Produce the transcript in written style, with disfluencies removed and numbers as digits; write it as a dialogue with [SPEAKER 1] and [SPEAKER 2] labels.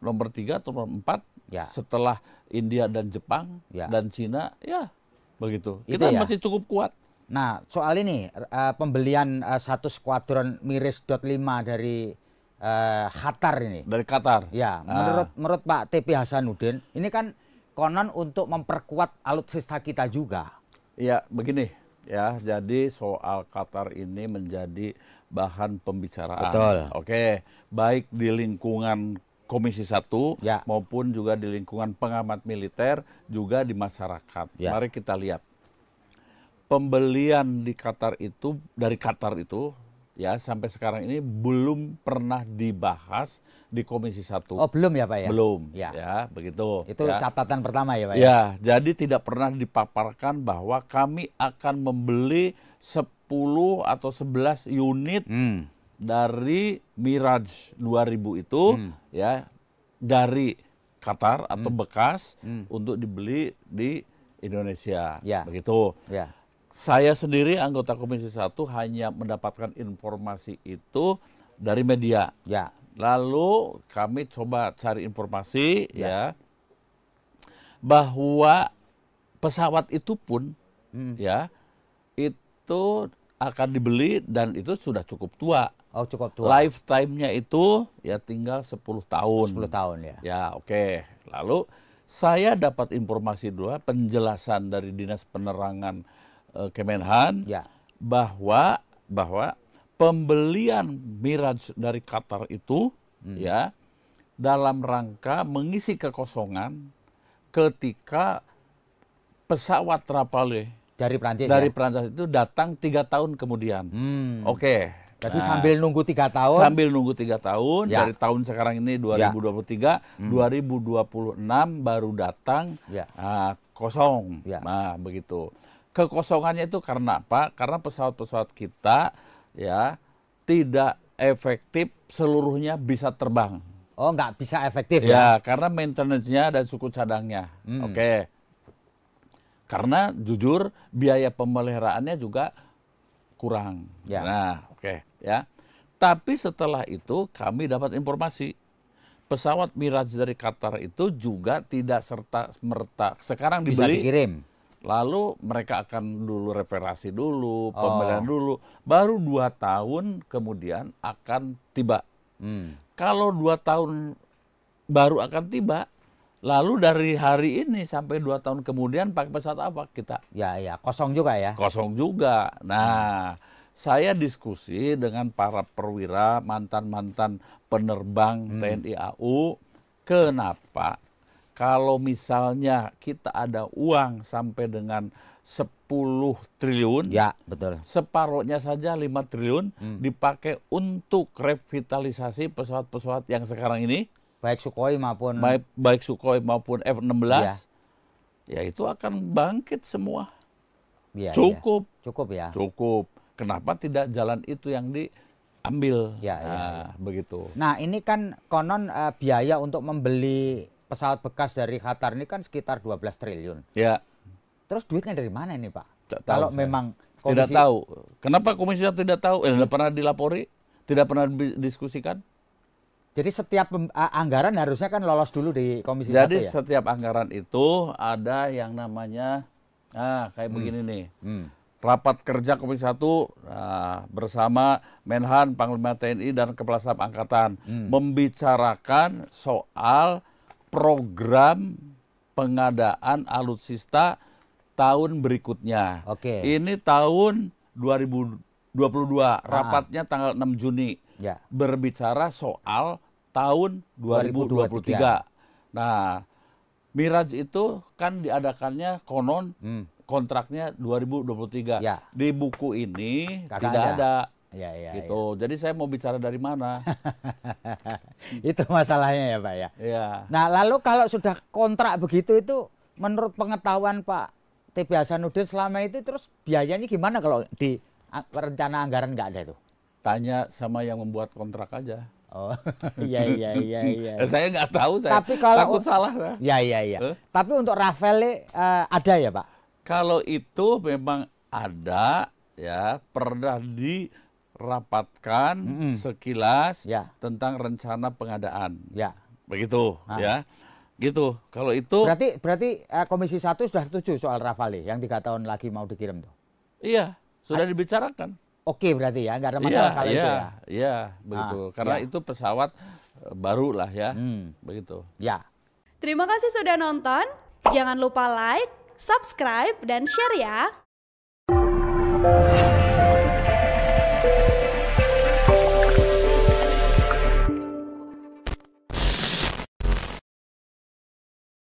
[SPEAKER 1] nomor 3 atau nomor 4
[SPEAKER 2] Ya.
[SPEAKER 1] setelah India dan Jepang
[SPEAKER 2] Ya.
[SPEAKER 1] dan Cina, ya begitu.
[SPEAKER 2] Itu
[SPEAKER 1] Kita
[SPEAKER 2] ya.
[SPEAKER 1] masih cukup kuat.
[SPEAKER 2] Nah, soal ini pembelian satu skuadron Miris .5 dari Qatar ini.
[SPEAKER 1] Dari Qatar.
[SPEAKER 2] Ya, menurut Pak TP Hasanuddin, ini kan konon untuk memperkuat alutsista kita juga.
[SPEAKER 1] Ya, begini ya. Jadi soal Qatar ini menjadi bahan pembicaraan.
[SPEAKER 2] Betul.
[SPEAKER 1] Oke, baik di lingkungan Komisi 1
[SPEAKER 2] Ya.
[SPEAKER 1] maupun juga di lingkungan pengamat militer, juga di masyarakat.
[SPEAKER 2] Ya.
[SPEAKER 1] Mari kita lihat. Pembelian di Qatar itu, dari Qatar itu, ya sampai sekarang ini belum pernah dibahas di Komisi 1.
[SPEAKER 2] Oh, belum ya Pak ya?
[SPEAKER 1] Belum,
[SPEAKER 2] Ya.
[SPEAKER 1] ya begitu.
[SPEAKER 2] Itu
[SPEAKER 1] ya.
[SPEAKER 2] catatan pertama ya Pak ya?
[SPEAKER 1] Ya, jadi tidak pernah dipaparkan bahwa kami akan membeli 10 atau 11 unit dari Mirage 2000 itu, ya, dari Qatar atau bekas untuk dibeli di Indonesia,
[SPEAKER 2] Ya.
[SPEAKER 1] begitu.
[SPEAKER 2] Ya.
[SPEAKER 1] Saya sendiri anggota Komisi 1 hanya mendapatkan informasi itu dari media.
[SPEAKER 2] Ya.
[SPEAKER 1] Lalu kami coba cari informasi ya bahwa pesawat itu pun ya itu akan dibeli dan itu sudah cukup tua.
[SPEAKER 2] Oh, cukup tua.
[SPEAKER 1] Lifetime-nya itu ya tinggal 10 tahun.
[SPEAKER 2] 10 tahun ya.
[SPEAKER 1] Ya, oke. Lalu saya dapat informasi dua penjelasan dari Dinas Penerangan Kemenhan
[SPEAKER 2] Ya.
[SPEAKER 1] bahwa pembelian Mirage dari Qatar itu ya dalam rangka mengisi kekosongan ketika pesawat Rafale
[SPEAKER 2] Dari Prancis
[SPEAKER 1] dari
[SPEAKER 2] ya?
[SPEAKER 1] Prancis itu datang 3 tahun kemudian. Oke.
[SPEAKER 2] Jadi
[SPEAKER 1] Nah,
[SPEAKER 2] sambil nunggu 3 tahun.
[SPEAKER 1] sambil nunggu 3 tahun,
[SPEAKER 2] Ya.
[SPEAKER 1] dari tahun sekarang ini 2023, 2026 baru datang
[SPEAKER 2] Ya.
[SPEAKER 1] kosong.
[SPEAKER 2] Ya.
[SPEAKER 1] Nah, begitu. Kekosongannya itu karena apa? Karena pesawat-pesawat kita ya tidak efektif seluruhnya bisa terbang.
[SPEAKER 2] Oh, nggak bisa efektif
[SPEAKER 1] Ya,
[SPEAKER 2] ya?
[SPEAKER 1] karena maintenance-nya dan suku cadangnya. Oke. Karena jujur biaya pemeliharaannya juga kurang.
[SPEAKER 2] Ya.
[SPEAKER 1] Nah, oke ya. Tapi setelah itu kami dapat informasi pesawat Mirage dari Qatar itu juga tidak serta-merta sekarang
[SPEAKER 2] Bisa
[SPEAKER 1] dibeli.
[SPEAKER 2] dikirim.
[SPEAKER 1] Lalu mereka akan dulu referasi dulu, pembelian dulu. Baru 2 tahun kemudian akan tiba. Kalau 2 tahun baru akan tiba, lalu dari hari ini sampai 2 tahun kemudian pakai pesawat apa kita?
[SPEAKER 2] Ya, ya, kosong juga ya?
[SPEAKER 1] Kosong juga. Nah, saya diskusi dengan para perwira, mantan-mantan penerbang TNI AU, kenapa kalau misalnya kita ada uang sampai dengan 10 triliun,
[SPEAKER 2] Ya, betul.
[SPEAKER 1] separohnya saja 5 triliun dipakai untuk revitalisasi pesawat-pesawat yang sekarang ini,
[SPEAKER 2] Baik Sukhoi maupun
[SPEAKER 1] baik Sukhoi maupun F-16, ya itu akan bangkit semua.
[SPEAKER 2] Ya,
[SPEAKER 1] Cukup.
[SPEAKER 2] ya. Cukup ya.
[SPEAKER 1] Cukup. Kenapa tidak jalan itu yang diambil?
[SPEAKER 2] Ya,
[SPEAKER 1] begitu.
[SPEAKER 2] Nah, ini kan konon biaya untuk membeli pesawat bekas dari Qatar ini kan sekitar 12 triliun.
[SPEAKER 1] Ya.
[SPEAKER 2] Terus duitnya dari mana ini, Pak?
[SPEAKER 1] Tidak tahu
[SPEAKER 2] Kalau
[SPEAKER 1] saya.
[SPEAKER 2] memang
[SPEAKER 1] Tidak tahu. Kenapa Komisi 1 tidak tahu? Tidak pernah dilapori? Tidak pernah didiskusikan?
[SPEAKER 2] Jadi setiap anggaran harusnya kan lolos dulu di Komisi 1
[SPEAKER 1] Jadi
[SPEAKER 2] ya?
[SPEAKER 1] setiap anggaran itu ada yang namanya, kayak begini nih. Rapat kerja Komisi 1 bersama Menhan, Panglima TNI, dan Kepala Staf Angkatan membicarakan soal program pengadaan alutsista tahun berikutnya.
[SPEAKER 2] Oke.
[SPEAKER 1] Ini tahun 2022, rapatnya tanggal 6 Juni.
[SPEAKER 2] Ya.
[SPEAKER 1] Berbicara soal tahun 2023. Nah, Mirage itu kan diadakannya konon kontraknya 2023.
[SPEAKER 2] Ya.
[SPEAKER 1] Di buku ini
[SPEAKER 2] Kagak
[SPEAKER 1] tidak ada.
[SPEAKER 2] Ya, ya,
[SPEAKER 1] Gitu. Jadi saya mau bicara dari mana?
[SPEAKER 2] Itu masalahnya ya, Pak ya.
[SPEAKER 1] Ya.
[SPEAKER 2] Nah, lalu kalau sudah kontrak begitu itu menurut pengetahuan Pak TP Hasanuddin selama itu terus biayanya gimana kalau di rencana anggaran nggak ada itu?
[SPEAKER 1] Tanya sama yang membuat kontrak aja.
[SPEAKER 2] Oh, iya.
[SPEAKER 1] Saya nggak tahu, saya
[SPEAKER 2] Tapi kalau
[SPEAKER 1] takut salah.
[SPEAKER 2] Ya. Tapi untuk Rafale ada ya, Pak?
[SPEAKER 1] Kalau itu memang ada, ya, pernah dirapatkan sekilas
[SPEAKER 2] Ya.
[SPEAKER 1] tentang rencana pengadaan.
[SPEAKER 2] Ya.
[SPEAKER 1] begitu ya. Gitu. Kalau itu
[SPEAKER 2] berarti Komisi 1 sudah setuju soal Rafale yang 3 tahun lagi mau dikirim tuh.
[SPEAKER 1] Iya, sudah dibicarakan.
[SPEAKER 2] Oke berarti ya, nggak ada masalah kalau itu ya.
[SPEAKER 1] Iya, begitu. Karena itu pesawat baru lah ya. Begitu.
[SPEAKER 2] Ya.
[SPEAKER 3] Terima kasih sudah nonton. Jangan lupa like, subscribe, dan share ya.